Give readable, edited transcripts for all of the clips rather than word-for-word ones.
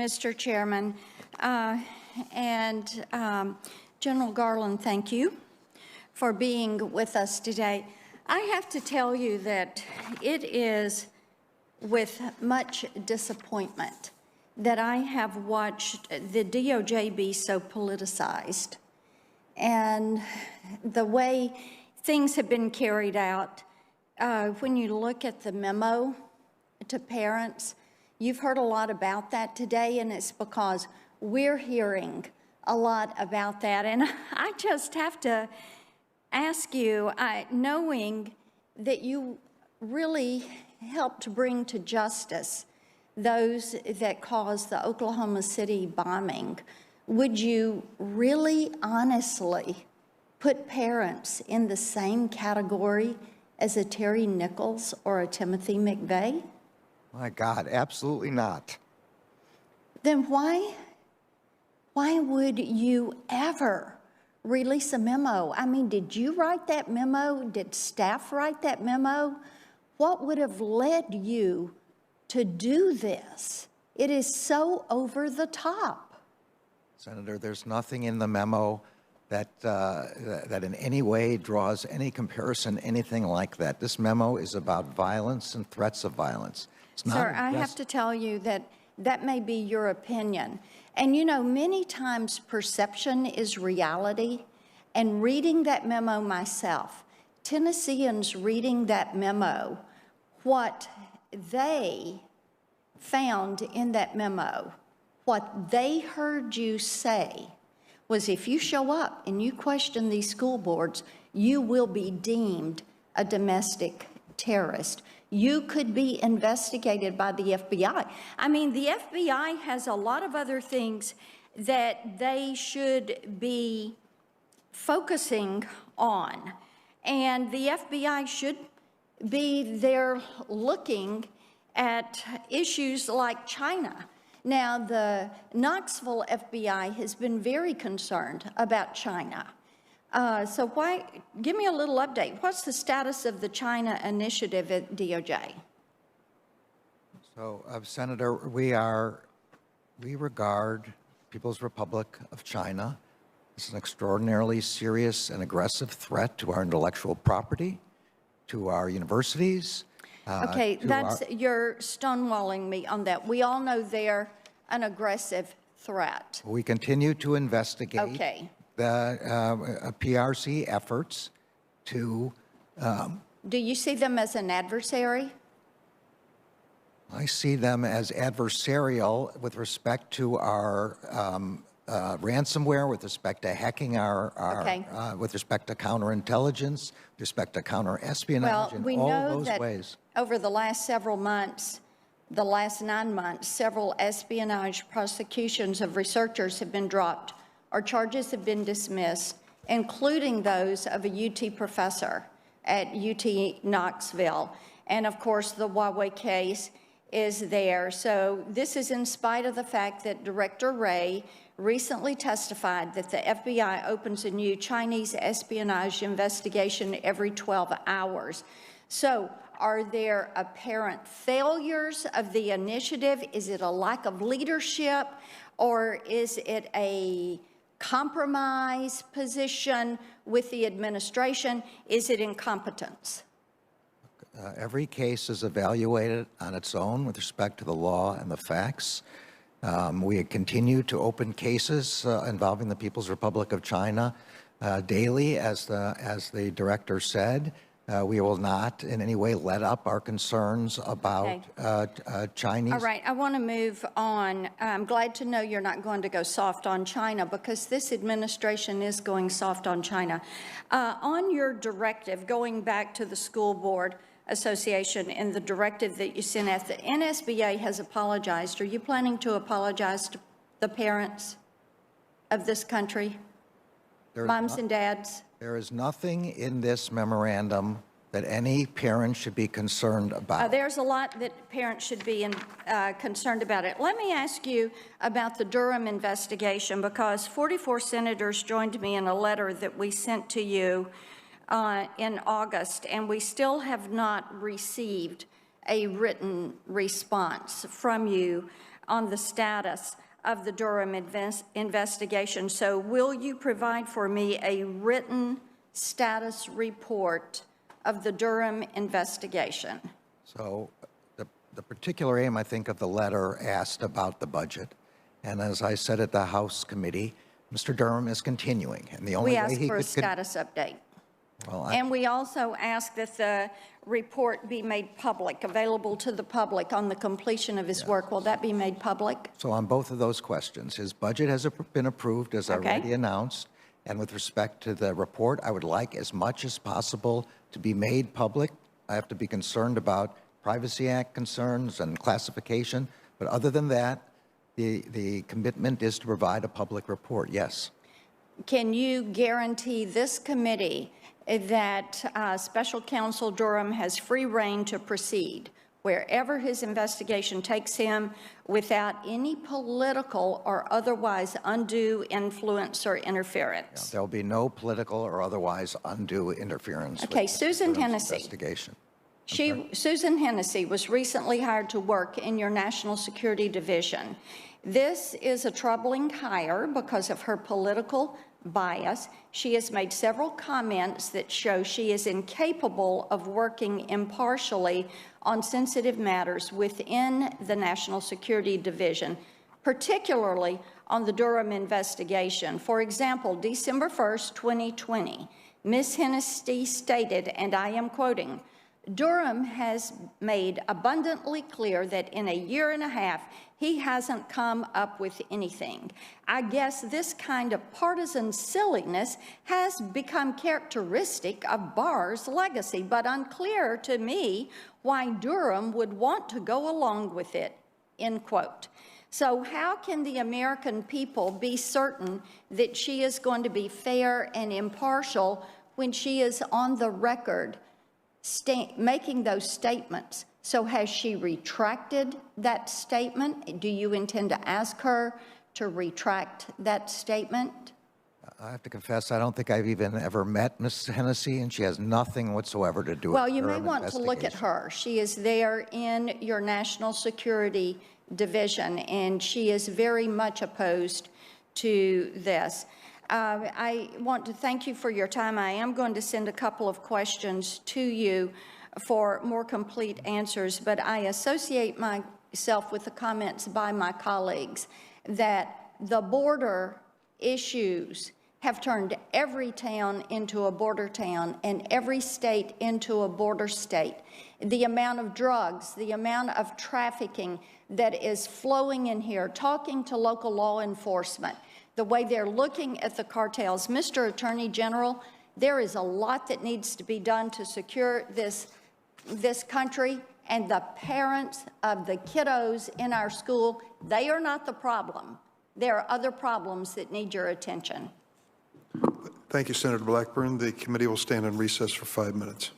Mr. Chairman. General Garland, thank you for being with us today. I have to tell you that it is with much disappointment that I have watched the DOJ be so politicized, and the way things have been carried out. When you look at the memo to parents, you've heard a lot about that today, and it's because we're hearing a lot about that. And I just have to ask you, knowing that you really helped bring to justice those that caused the Oklahoma City bombing, would you really honestly put parents in the same category as a Terry Nichols or a Timothy McVeigh? My God, absolutely not. Then why would you ever release a memo? I mean, did you write that memo? Did staff write that memo? What would have led you to do this? It is so over the top. Senator, there's nothing in the memo that in any way draws any comparison, anything like that. This memo is about violence and threats of violence. It's not. Sir, I have to tell you that that may be your opinion. And you know, many times perception is reality. And reading that memo myself, Tennesseans reading that memo, what they found in that memo, what they heard you say was, if you show up and you question these school boards, you will be deemed a domestic terrorist. You could be investigated by the FBI. I mean, the FBI has a lot of other things that they should be focusing on. And the FBI should be there looking at issues like China. Now, the Knoxville FBI has been very concerned about China. So give me a little update. What's the status of the China initiative at DOJ? So, Senator, we regard People's Republic of China as an extraordinarily serious and aggressive threat to our intellectual property, to our universities. Okay, you're stonewalling me on that. We all know they're an aggressive threat. We continue to investigate the PRC efforts to... Do you see them as an adversary? I see them as adversarial with respect to our ransomware, with respect to hacking with respect to counterintelligence, with respect to counter-espionage, in all those ways. Over the last several months, the last 9 months, several espionage prosecutions of researchers have been dropped or charges have been dismissed, including those of a UT professor at UT Knoxville. And of course, the Huawei case is there. So this is in spite of the fact that Director Wray recently testified that the FBI opens a new Chinese espionage investigation every 12 hours. So are there apparent failures of the initiative? Is it a lack of leadership, or is it a compromise position with the administration? Is it incompetence? Every case is evaluated on its own with respect to the law and the facts. We continue to open cases involving the People's Republic of China daily, as the director said. We will not in any way let up our concerns about Chinese. All right, I want to move on. I'm glad to know you're not going to go soft on China, because this administration is going soft on China. On your directive, going back to the School Board Association and the directive that you sent out, the NSBA has apologized. Are you planning to apologize to the parents of this country, moms and dads? There is nothing in this memorandum that any parent should be concerned about. There's a lot that parents should be concerned about it. Let me ask you about the Durham investigation, because 44 senators joined me in a letter that we sent to you in August, and we still have not received a written response from you. on the status of the Durham investigation. So will you provide for me a written status report of the Durham investigation? So the particular aim, I think, of the letter asked about the budget. And as I said at the House committee, Mr. Durham is continuing. And the only We way asked he for a could status update. well, And we also ask that the report be made public, available to the public on the completion of his work. Will that be made public? So on both of those questions, his budget has been approved, as I already announced. And with respect to the report, I would like as much as possible to be made public. I have to be concerned about Privacy Act concerns and classification. But other than that, the commitment is to provide a public report, yes. Can you guarantee this committee that Special Counsel Durham has free rein to proceed wherever his investigation takes him without any political or otherwise undue influence or interference? Yeah, there'll be no political or otherwise undue interference. Okay, with Susan Durham's Hennessy. Investigation. Susan Hennessy was recently hired to work in your National Security Division. This is a troubling hire because of her political bias. She has made several comments that show she is incapable of working impartially on sensitive matters within the National Security Division, particularly on the Durham investigation. For example, December 1st, 2020, Ms. Hennessy stated, and I am quoting, "Durham has made abundantly clear that in a year and a half, he hasn't come up with anything. I guess this kind of partisan silliness has become characteristic of Barr's legacy, but unclear to me why Durham would want to go along with it," end quote. So how can the American people be certain that she is going to be fair and impartial when she is on the record making those statements? So has she retracted that statement? Do you intend to ask her to retract that statement? I have to confess, I don't think I've even ever met Ms. Hennessy, and she has nothing whatsoever to do with Well, you may Durham want to look at her. She is there in your National Security Division, and she is very much opposed to this. I want to thank you for your time. I am going to send a couple of questions to you for more complete answers, but I associate myself with the comments by my colleagues that the border issues have turned every town into a border town and every state into a border state. The amount of drugs, the amount of trafficking that is flowing in here, talking to local law enforcement, the way they're looking at the cartels. Mr. Attorney General, there is a lot that needs to be done to secure this country, and the parents of the kiddos in our school, they are not the problem. There are other problems that need your attention. Thank you, Senator Blackburn. The committee will stand in recess for 5 minutes.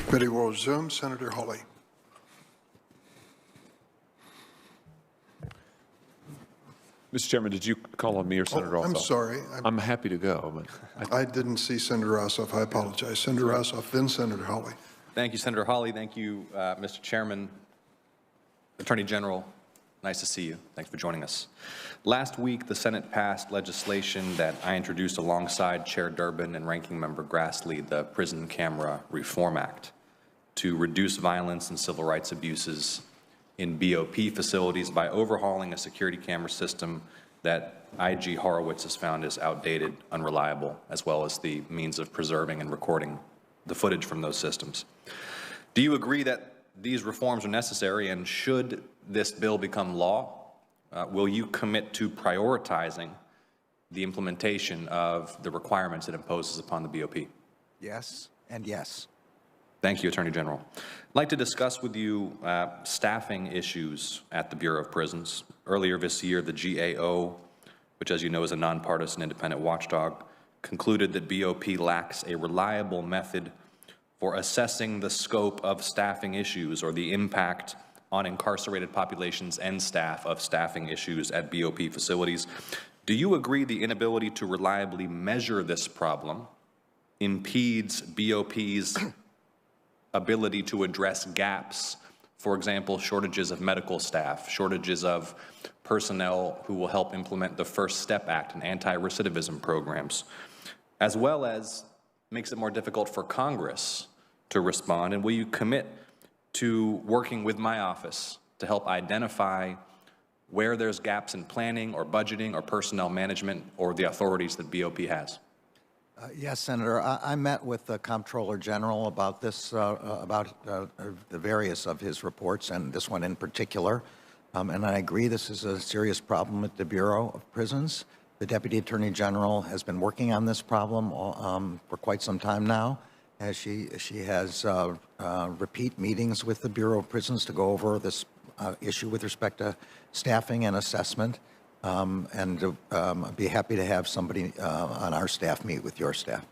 Committee will resume. Senator Hawley. Mr. Chairman, did you call on me or Senator Ossoff? I'm sorry. I'm happy to go, but I didn't see Senator Ossoff. I apologize. Senator Ossoff, then Senator Hawley. Thank you, Senator Hawley. Thank you, Mr. Chairman. Attorney General, nice to see you. Thanks for joining us. Last week, the Senate passed legislation that I introduced alongside Chair Durbin and Ranking Member Grassley, the Prison Camera Reform Act, to reduce violence and civil rights abuses in BOP facilities by overhauling a security camera system that IG Horowitz has found is outdated, unreliable, as well as the means of preserving and recording the footage from those systems. Do you agree that these reforms are necessary, and should this bill become law, will you commit to prioritizing the implementation of the requirements it imposes upon the BOP? Yes, and yes. Thank you, Attorney General. I'd like to discuss with you staffing issues at the Bureau of Prisons. Earlier this year, the GAO, which as you know is a nonpartisan independent watchdog, concluded that BOP lacks a reliable method for assessing the scope of staffing issues or the impact on incarcerated populations and staff of staffing issues at BOP facilities. Do you agree the inability to reliably measure this problem impedes BOP's ability to address gaps, for example, shortages of medical staff, shortages of personnel who will help implement the First Step Act and anti-recidivism programs, as well as makes it more difficult for Congress to respond? And will you commit to working with my office to help identify where there's gaps in planning or budgeting or personnel management or the authorities that BOP has? Yes, Senator. I met with the Comptroller General about this, about the various of his reports, and this one in particular. And I agree this is a serious problem at the Bureau of Prisons. The Deputy Attorney General has been working on this problem for quite some time now, as she has repeat meetings with the Bureau of Prisons to go over this issue with respect to staffing and assessment. And I'd be happy to have somebody on our staff meet with your staff.